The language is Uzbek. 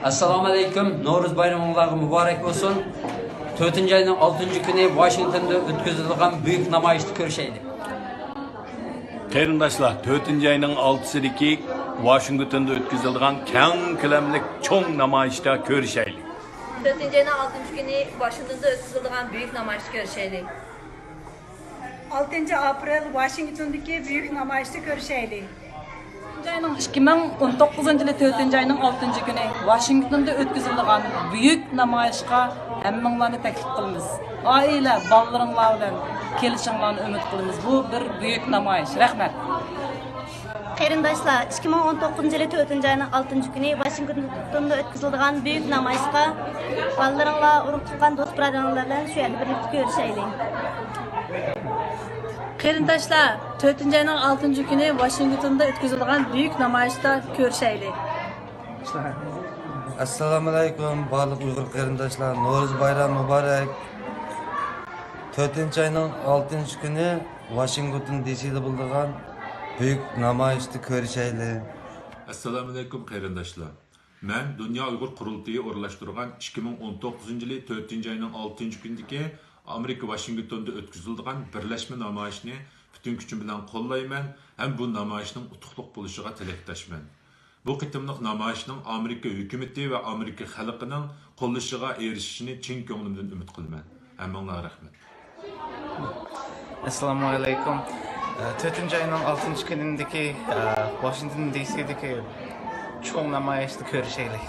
Assalomu alaykum. Navro'z bayramingizlar muborak bo'lsin. 4-oyning 6-kuni Washingtonda o'tkazilgan buyuk namoyishni ko'rishaylik. Qarindoshlar, 4-oyning 6-sidagi Washingtonda o'tkazilgan keng ko'lamli cho'ng namoyishda ko'rishaylik. 4-oyning 6-kuni Washingtonda o'tkazilgan buyuk namoyishni ko'rishaylik. 6 aprel Washington'daki büyük namoyishni ko'rishaylik. 2019 yılı 4. ayının 6. günü Washington'da o'tkazilgan büyük namoyishga hammanglarni taklif qilamiz. Aile, balalarınlar bilan kelishinglarni umid qilamiz. Bu bir büyük namoyish. Rahmat. Qarindoshlar, 2019 yılı 4. ayının 6. günü Washington'da o'tkazilgan büyük namoyishga balalarınlar, urug' tuqqan do'st birodarlar bilan shu yerda birlikda ko'rishaylik. Qarindoshlar, 4-oyning 6-kuni Washingtonda o'tkazilgan buyuk namoyishda ko'rishaylik. Assalomu alaykum barliq Uyg'ur qarindoshlar. Navro'z bayrami muborak. 4-oyning 6-kuni Washington DC'de bo'lgan buyuk namoyishni ko'rishaylik. Assalamu alaykum qarindoshlar. Men Dünya Uyg'ur qurultiyi o'rlashtirgan 2019 yili 4-oyning 6-kunidagi Amerika Washingtonda o'tkazilgan birlashma namoyishni butun kuchim bilan qo'llayman ham bu namoyishning utuqliq bo'lishiga tilakdoshman. Bu qitimliq namoyishning Amerika hukumati va Amerika xalqining qo'llashiga erishishini chin ko'nglimdan umid qilaman. Hammanglarga rahmat. Assalomu alaykum. 4-oyning 6-kunidagi Washington DC'dagi cho'ng namoyishni ko'rishaylik.